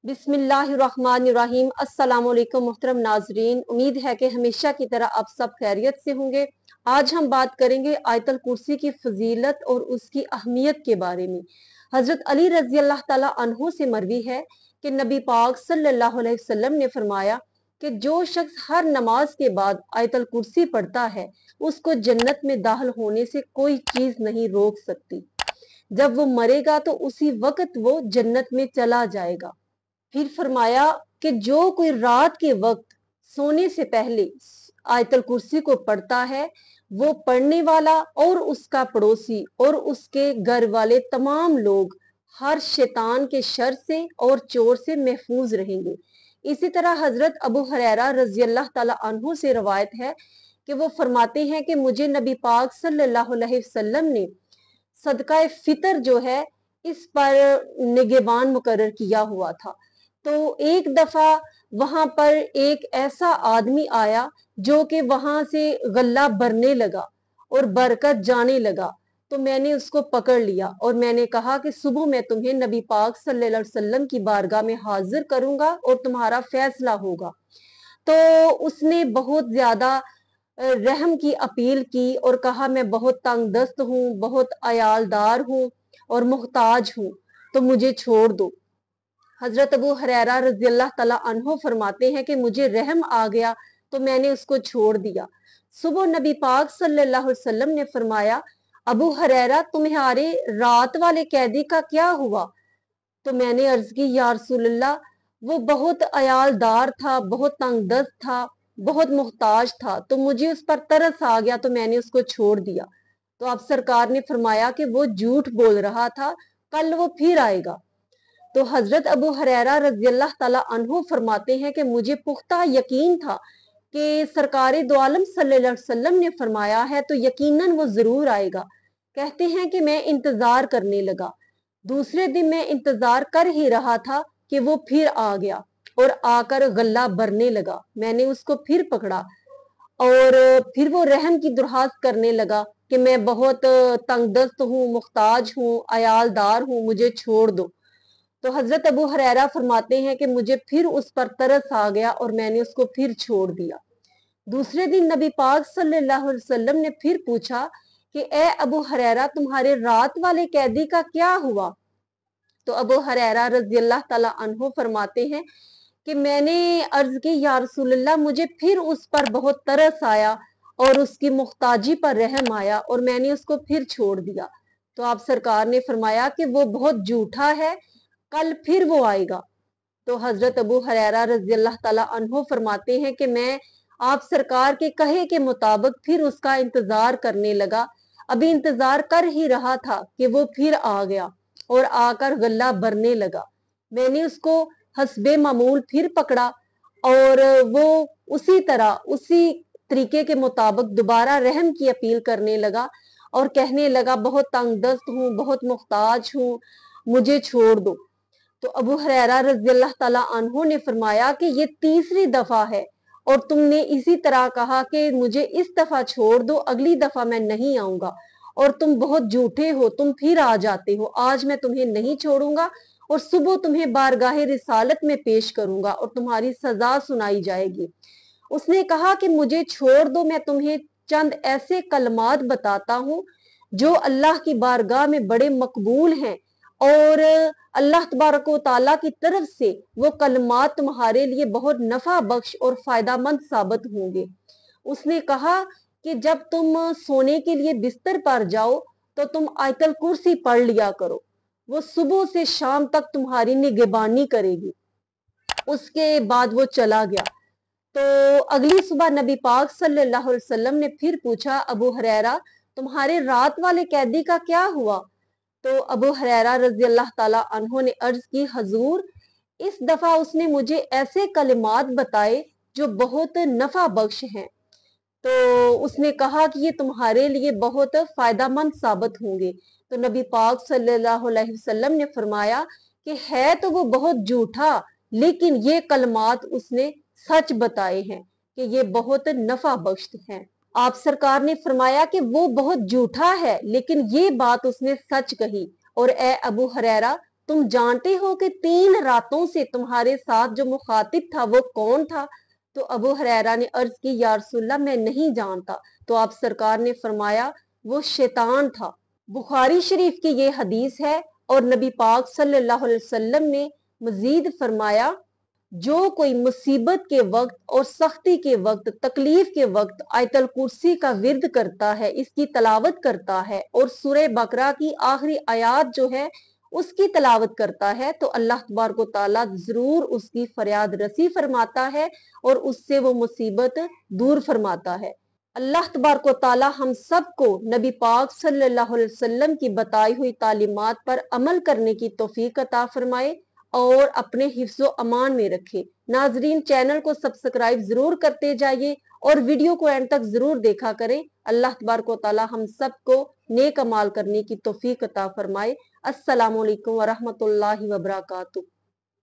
बिस्मिल्लाहिर्रहमानिर्रहीम। अस्सलाम वालेकुम मोहतरम नाजरीन, उम्मीद है कि हमेशा की तरह आप सब खैरियत से होंगे। आज हम बात करेंगे आयतल कुर्सी की फजीलत और उसकी अहमियत के बारे में। हजरत अली रजी अल्लाह ताला अन्हु से मरवी है कि नबी पाक सल्लल्लाहु अलैहि वसल्लम ने फरमाया कि जो शख्स हर नमाज के बाद आयतल कुर्सी पढ़ता है उसको जन्नत में दाखिल होने से कोई चीज नहीं रोक सकती। जब वो मरेगा तो उसी वक्त वो जन्नत में चला जाएगा। फिर फरमाया कि जो कोई रात के वक्त सोने से पहले आयतल कुर्सी को पढ़ता है वो पढ़ने वाला और उसका पड़ोसी और उसके घर वाले तमाम लोग हर शैतान के शर से और चोर से महफूज रहेंगे। इसी तरह हजरत अबू हुरैरा रजी अल्लाह ताला अन्हु से रवायत है कि वो फरमाते हैं कि मुझे नबी पाक सल्लल्लाहु अलैहि वसल्लम ने सदका फितर जो है इस पर निगहबान मुकर्रर किया हुआ था। तो एक दफा वहां पर एक ऐसा आदमी आया जो कि वहां से गल्ला भरने लगा और भरकर जाने लगा। तो मैंने उसको पकड़ लिया और मैंने कहा कि सुबह मैं तुम्हें नबी पाक सल्लल्लाहु अलैहि वसल्लम की बारगाह में हाजिर करूंगा और तुम्हारा फैसला होगा। तो उसने बहुत ज्यादा रहम की अपील की और कहा मैं बहुत तंगदस्त हूँ, बहुत अयालदार हूँ और मुहताज हूँ, तो मुझे छोड़ दो। हजरत अबू हुरैरा रजी अल्लाह तआला अन्हो फरमाते हैं कि मुझे रहम आ गया तो मैंने उसको छोड़ दिया। सुबह नबी पाक सल्लल्लाहु अलैहि वसल्लम ने फरमाया, अबू हुरैरा तुम्हारे रात वाले कैदी का क्या हुआ? तो मैंने अर्ज की, या रसूलल्लाह वो बहुत अयालदार था, बहुत तंगदस्त था, बहुत मुहताज था, तो मुझे उस पर तरस आ गया तो मैंने उसको छोड़ दिया। तो आप सरकार ने फरमाया कि वो झूठ बोल रहा था, कल वो फिर आएगा। तो हजरत अबू हुरैरा रजी अल्लाह ताला अन्हु फरमाते हैं कि मुझे पुख्ता यकीन था कि सरकार दो आलम सल्लल्लाहु अलैहि वसल्लम ने फरमाया है तो यकीनन वो जरूर आएगा। कहते हैं कि मैं इंतजार करने लगा। दूसरे दिन मैं इंतजार कर ही रहा था कि वो फिर आ गया और आकर गल्ला भरने लगा। मैंने उसको फिर पकड़ा और फिर वो रहम की दुरहास्त करने लगा कि मैं बहुत तंगदस्त हूँ, मुख्ताज हूँ, अयालदार हूँ, मुझे छोड़ दो। तो हजरत अबू हुरैरा फरमाते हैं कि मुझे फिर उस पर तरस आ गया और मैंने उसको फिर छोड़ दिया। दूसरे दिन नबी पाक सल्लल्लाहु अलैहि वसल्लम ने फिर पूछा कि ए अबू हुरैरा तुम्हारे रात वाले कैदी का क्या हुआ? तो अबू हुरैरा रजी अल्लाह ताला अन्हु फरमाते हैं कि मैंने अर्ज की, या रसूलल्लाह मुझे फिर उस पर बहुत तरस आया और उसकी मुख्ताजी पर रहम आया और मैंने उसको फिर छोड़ दिया। तो आप सरकार ने फरमाया कि वो बहुत झूठा है, कल फिर वो आएगा। तो हजरत अबू हुरैरा रजी अल्लाह ताला अन्हु फरमाते हैं कि मैं आप सरकार के कहे के मुताबिक फिर उसका इंतजार करने लगा। अभी इंतजार कर ही रहा था कि वो फिर आ गया और आकर गल्ला भरने लगा। मैंने उसको हस्बे मामूल फिर पकड़ा और वो उसी तरह उसी तरीके के मुताबिक दोबारा रहम की अपील करने लगा और कहने लगा बहुत तंगदस्त हूँ, बहुत मुख्ताज हूँ, मुझे छोड़ दो। तो अबू हुरैरा रजी अल्लाह ताला अन्हु ने फरमाया कि ये तीसरी दफा है और तुमने इसी तरह कहा कि मुझे इस दफा छोड़ दो, अगली दफा मैं नहीं आऊंगा, और तुम बहुत झूठे हो, तुम फिर आ जाते हो। आज मैं तुम्हें नहीं छोड़ूंगा और सुबह तुम्हें बारगाहे रिसालत में पेश करूंगा और तुम्हारी सजा सुनाई जाएगी। उसने कहा कि मुझे छोड़ दो, मैं तुम्हें चंद ऐसे कलमात बताता हूँ जो अल्लाह की बारगाह में बड़े मकबूल हैं और अल्लाह तबारक व तआला की तरफ से वो कलमात तुम्हारे लिए बहुत नफा बख्श और फायदा मंद साबित होंगे। उसने कहा कि जब तुम सोने के लिए बिस्तर पर जाओ तो तुम आयतल कुर्सी पढ़ लिया करो, वो सुबह से शाम तक तुम्हारी निगहबानी करेगी। उसके बाद वो चला गया। तो अगली सुबह नबी पाक सल्लल्लाहु अलैहि वसल्लम ने फिर पूछा, अबू हुरैरा तुम्हारे रात वाले कैदी का क्या हुआ? तो अबू हुरैरा रजी अल्लाह ताला अन्हो ने अर्ज की, हजूर इस दफा उसने मुझे ऐसे कलिमात बताए जो बहुत नफा बख्श हैं। तो उसने कहा कि ये तुम्हारे लिए बहुत फायदामंद साबित होंगे। तो नबी पाक सल्लल्लाहु अलैहि वसल्लम ने फरमाया कि है तो वो बहुत झूठा, लेकिन ये कलमात उसने सच बताए हैं कि ये बहुत नफा बख्श हैं। आप सरकार ने फरमाया कि वो बहुत झूठा है लेकिन ये बात उसने सच कही, और ए अबू हुरैरा तुम जानते हो कि 3 रातों से तुम्हारे साथ जो मुखातिब था वो कौन था? तो अबू हुरैरा ने अर्ज की, या रसूलल्लाह मैं नहीं जानता। तो आप सरकार ने फरमाया वो शैतान था। बुखारी शरीफ की ये हदीस है। और नबी पाक सल्लल्लाहु अलैहि वसल्लम ने मजीद फरमाया, जो कोई मुसीबत के वक्त और सख्ती के वक्त, तकलीफ के वक्त आयतल कुर्सी का विर्द करता है, इसकी तलावत करता है और सूरह बकरा की आखिरी आयात जो है उसकी तलावत करता है, तो अल्लाह तबारक व तआला जरूर उसकी फरियाद रसी फरमाता है और उससे वो मुसीबत दूर फरमाता है। अल्लाह तबारक व तआला हम सबको नबी पाक सल्लल्लाहु अलैहि वसल्लम की बताई हुई तालीमात पर अमल करने की तौफीक अता फरमाए और अपने हिफ्ज़ो अमान में रखे। नाजरीन, चैनल को सब्सक्राइब जरूर करते जाइए और वीडियो को एंड तक जरूर देखा करें। अल्लाह तबारक व तआला हम सबको नेक अमाल करने की तौफीक अता फरमाए। अस्सलामु अलैकुम व रहमतुल्लाहि व बरकातुहू।